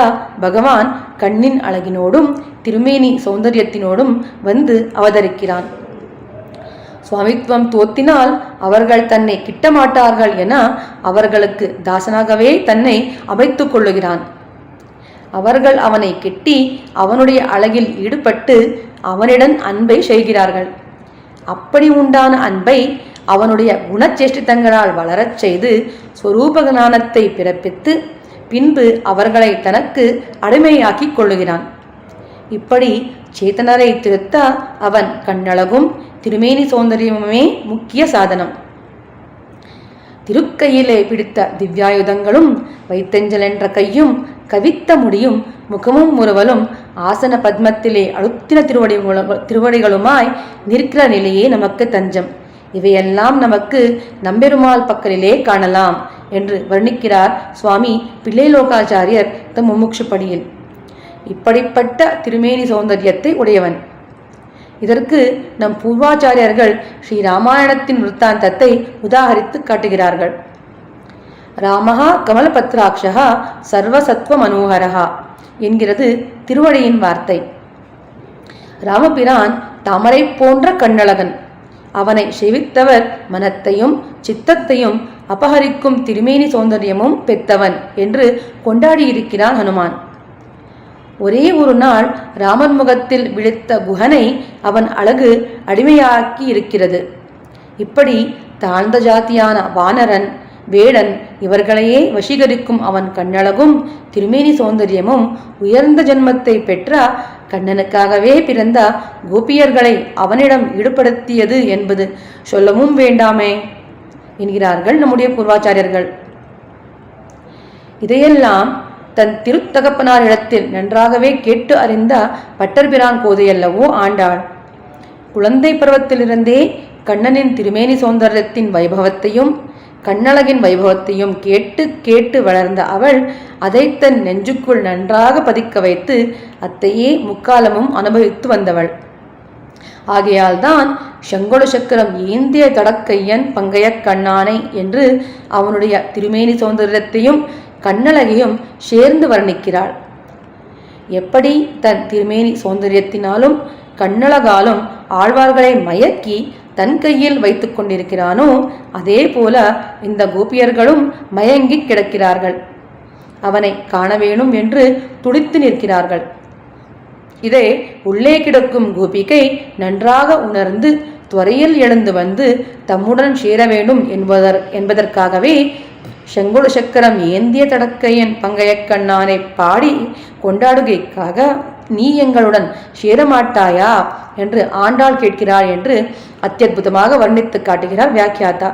பகவான் கண்ணின் அழகினோடும் திருமேனி சௌந்தரியத்தினோடும் வந்து அவதரிக்கிறான். சுவாமித்துவம் தோத்தினால் அவர்கள் தன்னை கிட்டமாட்டார்கள் என அவர்களுக்கு தாசனாகவே தன்னை அமைத்துக் கொள்ளுகிறான். அவர்கள் அவனை கெட்டி அவனுடைய அழகில் ஈடுபட்டு அவனிடம் அன்பை செய்கிறார்கள். அப்படி உண்டான அன்பை அவனுடைய குணச்சேஷ்டித்தங்களால் வளரச் செய்து ஸ்வரூப ஞானத்தை பிறப்பித்து பின்பு அவர்களை தனக்கு அடிமையாக்கிக் கொள்ளுகிறான். இப்படி சேத்தனரை திருத்த அவன் கண்ணழகும் திருமேனி சௌந்தரியமுமே முக்கிய சாதனம். திருக்கையிலே பிடித்த திவ்யாயுதங்களும் வைத்தஞ்சல் என்ற கையும் கவித்த முடியும் முகமும் முறுவலும் ஆசன பத்மத்திலே அழுத்தின திருவடிகளுமாய் நிற்கிற நிலையே நமக்கு தஞ்சம். இவையெல்லாம் நமக்கு நம்பெருமாள் பக்கலிலே காணலாம் என்று வர்ணிக்கிறார் சுவாமி பிள்ளைலோகாச்சாரியர் தம் முமுட்சுப்படியில். இப்படிப்பட்ட திருமேனி சௌந்தரியத்தை உடையவன். இதற்கு நம் பூர்வாச்சாரியர்கள் ஸ்ரீ ராமாயணத்தின் விருத்தாந்தத்தை உதாகரித்து காட்டுகிறார்கள். ராமஹா கமலபத்ராட்சா சர்வசத்வ மனோகரஹா என்கிறது திருவடியின் வார்த்தை. ராமபிரான் தாமரை போன்ற கண்ணழகன். அவனை சேவித்தவர் மனத்தையும் சித்தத்தையும் அபகரிக்கும் திருமேனி சௌந்தரியமும் பெற்றவன் என்று கொண்டாடியிருக்கிறான் ஹனுமான். ஒரே ஒரு நாள் ராமன் முகத்தில் விழித்த குஹனை அவன் அழகு அடிமையாக்கி இருக்கிறது. இப்படி தாழ்ந்த ஜாத்தியான வானரன் வேடன் இவர்களையே வசீகரிக்கும் அவன் கண்ணழகும் திருமேனி சௌந்தரியமும் உயர்ந்த ஜென்மத்தை பெற்ற கண்ணனுக்காகவே பிறந்த கோபியர்களை அவனிடம் ஈடுபடுத்தியது என்பது சொல்லவும் வேண்டாமே என்கிறார்கள் நம்முடைய பூர்வாச்சாரியர்கள். இதையெல்லாம் தன் திருத்தகப்பனாரிடத்தில் நன்றாகவே கேட்டு அறிந்த பட்டர்பிரான் கோதையல்லவோ ஆண்டாள். குழந்தை பருவத்திலிருந்தே கண்ணனின் திருமேனி சௌந்தரியத்தின் வைபவத்தையும் கண்ணழகின் வைபவத்தையும் கேட்டு கேட்டு வளர்ந்த அவள் அதை தன் நெஞ்சுக்குள் நன்றாக பதிக்க வைத்து அத்தையே முக்காலமும் அனுபவித்து வந்தவள். ஆகையால் தான் செங்கொடு சக்கரம் ஏந்திய தடக்கையன் பங்கையக் கண்ணானை என்று அவனுடைய திருமேனி சௌந்தரியத்தையும் கண்ணழகையும் சேர்ந்து வர்ணிக்கிறாள். எப்படி தன் திருமேனி சௌந்தரியத்தினாலும் கண்ணழகாலும் ஆழ்வார்களை மயக்கி தன் கையில் வைத்து கொண்டிருக்கிறானோ அதே போல இந்த கோபியர்களும் மயங்கி கிடக்கிறார்கள். அவனை காண வேணும் என்று துடித்து நிற்கிறார்கள். இதை உள்ளே கிடக்கும் கோபிகை நன்றாக உணர்ந்து துறையில் எழுந்து வந்து தம்முடன் சேர வேண்டும் என்பதற்காகவே செங்கொடு சக்கரம் ஏந்திய தடக்கையன் பங்கையக் கண்ணானை பாடி கொண்டாடுகைக்காக நீ எங்களுடன் சேரமாட்டாயா என்று ஆண்டாள் கேட்கிறாள் என்று அத்தியுதமாக வர்ணித்து காட்டுகிறார் வியாக்கியாதா.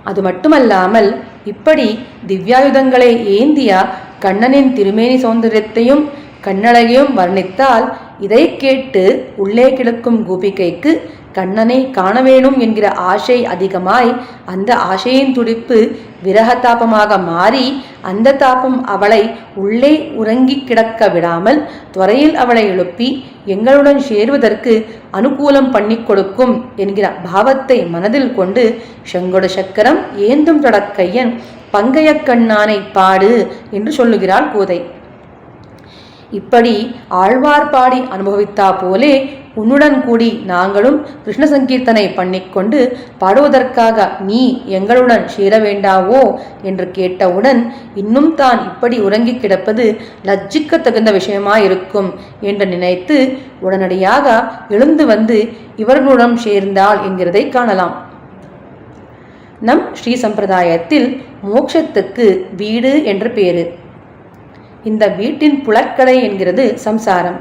அது மட்டுமல்லாமல் இப்படி திவ்யாயுதங்களை ஏந்திய கண்ணனின் திருமேனி சௌந்தரியத்தையும் கண்ணழகையும் வர்ணித்தால் இதை கேட்டு உள்ளே கிடக்கும் கோபிகைக்கு கண்ணனை காண வேணும் என்கிற ஆசை அதிகமாய் அந்த ஆசையின் துடிப்பு விரக தாபமாக மாறி அந்த தாபம் அவளை உள்ளே உறங்கி கிடக்க விடாமல் துறையில் அவளை எழுப்பி எங்களுடன் சேருவதற்கு அனுகூலம் பண்ணி கொடுக்கும் என்கிற பாவத்தை மனதில் கொண்டு செங்கொடு சக்கரம் ஏந்தும் தடக்கையன் பங்கையக் கண்ணானை பாடு என்று சொல்லுகிறாள் கோதை. இப்படி ஆழ்வார் பாடி அனுபவித்தா போலே உன்னுடன் கூடி நாங்களும் கிருஷ்ண சங்கீர்த்தனை பண்ணிக்கொண்டு பாடுவதற்காக நீ எங்களுடன் சேர வேண்டாவோ என்று கேட்டவுடன் இன்னும் தான் இப்படி உறங்கி கிடப்பது லஜ்ஜிக்க தகுந்த விஷயமாயிருக்கும் என்று நினைத்து உடனடியாக எழுந்து வந்து இவர்களுடன் சேர்ந்தாள் என்கிறதை காணலாம். நம் ஸ்ரீ சம்பிரதாயத்தில் மோட்சத்துக்கு வீடு என்ற பேரு. இந்த வீட்டின் புலக்கடை என்கிறது சம்சாரம்.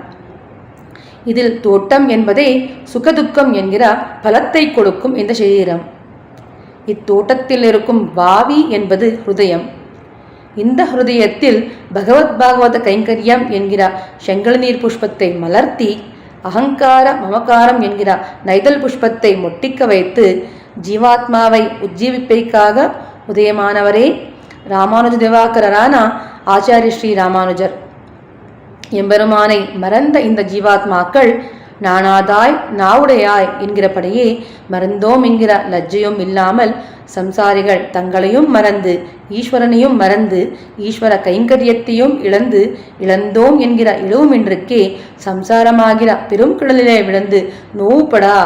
இதில் தோட்டம் என்பதே சுகதுக்கம் என்கிற பலத்தை கொடுக்கும் இந்த சரீரம். இத்தோட்டத்தில் இருக்கும் வாவி என்பது ஹிருதயம். இந்த ஹிருதயத்தில் பகவத் பாகவத கைங்கரியம் என்கிற செங்கல்நீர் புஷ்பத்தை மலர்த்தி அகங்கார மமகாரம் என்கிற நைதல் புஷ்பத்தை மொட்டிக்க வைத்து ஜீவாத்மாவை உஜ்ஜீவிப்பைக்காக உதயமானவரே ராமானுஜ திவாகரரான ஆச்சாரிய ஸ்ரீ ராமானுஜர். எம்பெருமானை மறந்த இந்த ஜீவாத்மாக்கள் நானாதாய் நாவுடையாய் என்கிறபடியே மறந்தோம் என்கிற லஜ்ஜையும் இல்லாமல் சம்சாரிகள் தங்களையும் மறந்து ஈஸ்வரனையும் மறந்து ஈஸ்வர கைங்கரியத்தையும் இழந்தோம் என்கிற இழவுமின்றுக்கே சம்சாரமாகிற பெரும் கடலிலே விழுந்து நோவுபடா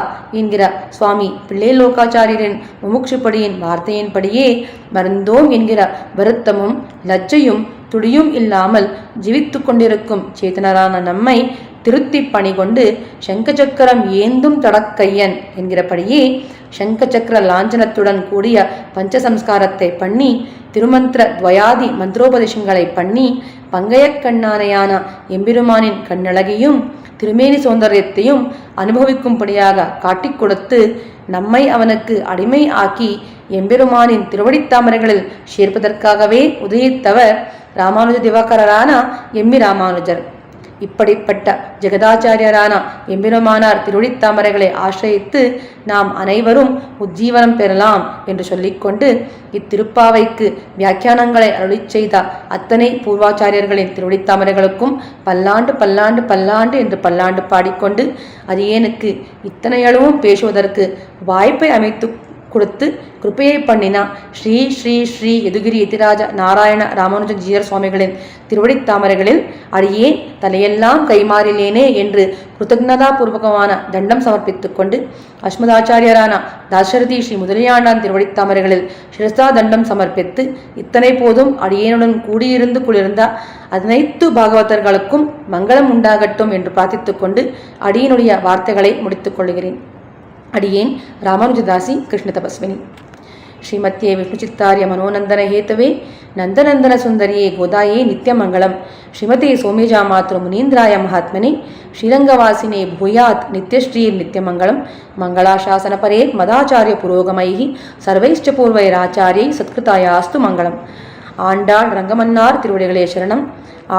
என்கிற சுவாமி பிள்ளை லோகாச்சாரியரின் முமுட்சுப்படியின் வார்த்தையின்படியே மறந்தோம் என்கிற வருத்தமும் லஜ்ஜையும் துடியும் இல்லாமல் ஜீவித்து கொண்டிருக்கும் சேத்தனரான நம்மை திருத்தி பணி கொண்டு சங்கச்சக்கரம் ஏந்தும் தடக்கையன் என்கிறபடியே சங்கச்சக்கர லாஞ்சனத்துடன் கூடிய பஞ்சசம்ஸ்காரத்தை பண்ணி திருமந்திர துவயாதி மந்திரோபதேசங்களை பண்ணி பங்கையக்கண்ணானையான எம்பெருமானின் கண்ணழகையும் திருமேனி சௌந்தரியத்தையும் அனுபவிக்கும்படியாக காட்டிக் கொடுத்து நம்மை அவனுக்கு அடிமை ஆக்கி எம்பெருமானின் திருவடித்தாமரைகளில் சேர்ப்பதற்காகவே உதயித்தவர் ராமானுஜ திவாகரரான எம்மி ராமானுஜர். இப்படிப்பட்ட ஜெகதாச்சாரியரான எம்பெருமானார் திருவடித்தாமரைகளை ஆசிரியித்து நாம் அனைவரும் உஜ்ஜீவனம் பெறலாம் என்று சொல்லிக்கொண்டு இத்திருப்பாவைக்கு வியாக்கியானங்களை அருளிச் செய்த அத்தனை பூர்வாச்சாரியர்களின் திருவடித்தாமரைகளுக்கும் பல்லாண்டு பல்லாண்டு பல்லாண்டு என்று பல்லாண்டு பாடிக்கொண்டு அரியேனுக்கு இத்தனையளவும் பேசுவதற்கு வாய்ப்பை அமைத்து கொடுத்து கிருப்பையை பண்ணினா ஸ்ரீ ஸ்ரீ ஸ்ரீ யதுகிரி யதிராஜ நாராயண ராமானுஜ ஜீயர் சுவாமிகளின் திருவடித்தாமரைகளில் அடியேன் தலையெல்லாம் கைமாறிலேனே என்று கிருத்தஜ்ஞதாபூர்வகமான தண்டம் சமர்ப்பித்துக் கொண்டு அஸ்மதாச்சாரியரான தாசரதி ஸ்ரீ முதலியாண்டான் திருவடித்தாமரைகளில் சிரஸ்தா தண்டம் சமர்ப்பித்து இத்தனை போதும் அடியேனுடன் கூடியிருந்து குளிர்ந்த அனைத்து பாகவதர்களுக்கும் மங்களம் உண்டாகட்டும் என்று பிரார்த்தித்துக் கொண்டு அடியனுடைய வார்த்தைகளை முடித்துக் கொள்கிறேன். அடியேன் ராமானுஜதாசி கிருஷ்ண தபஸ்வினி. ஸ்ரீமத்யே விஷ்ணுச்சித்தாரிய மனோநந்தன ஹேத்தவே நந்தநந்தன சுந்தரியே கோதாயே நித்யமங்கலம். ஸ்ரீமதே சோமேஜா மாத்ரு முனீந்திராய மகாத்மனே ஸ்ரீரங்கவாசினே பூயாத் நித்யஸ்ரீர் நித்யமங்கலம். மங்களாசாசன பரே மதாச்சாரிய புரோகமைஹி சர்வைஷ்ட பூர்வைராச்சாரியை சத்கிருதாயாஸ்து மங்களம். ஆண்டாள் ரங்கமன்னார் திருவடிகளே சரணம்.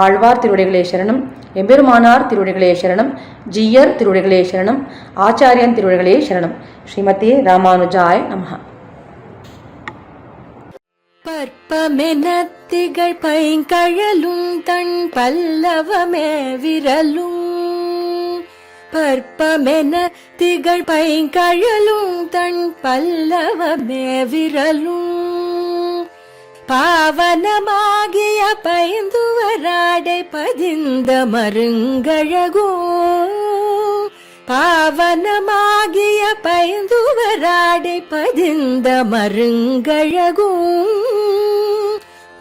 ஆழ்வார் திருவடிகளே சரணம். எம்பெருமானார் திருவடிகளே சரணம். ஜீயர் திருவடிகளே சரணம். ஆச்சாரியன் திருவடிகளே சரணம். ஸ்ரீமதே ராமானுஜாய நமஹ. பற்பமெனத்திகள் பைங்கழலும் தன் பல்லவமே விரலும். பற்பமெனத்திகள் பைங்கழலும் தன் பல்லவமே விரலும். பாவனமாகிய பைந்துவராடை பதிந்த மருங்கழகோ. பாவனமாகிய பைந்துவராடை பதிந்த மருங்கழகோ.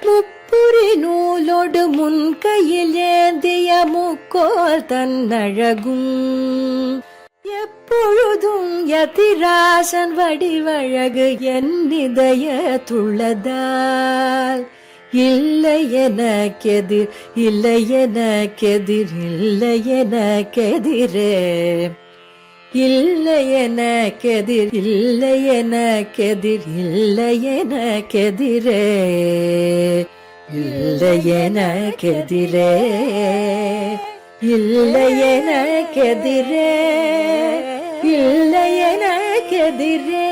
முப்புரி நூலோடு முன்கையில் ஏந்திய முக்கோல் தன்னழகும். எப்பொழுதும் யதிராசன் வடிவழகு என் இதயத்துள்ளதால் இல்லை எனக்கெதிர் இல்லை எனக்கெதிர் இல்லை எனக்கெதிரே. இல்லை எனக்கெதிர் இல்லை எனக்கெதிர் இல்லை எனக்கெதிரே. இல்லை எனக்கெதிரே இல்லை எனக்கெதிரே இல்லை எனக்கெதிரே.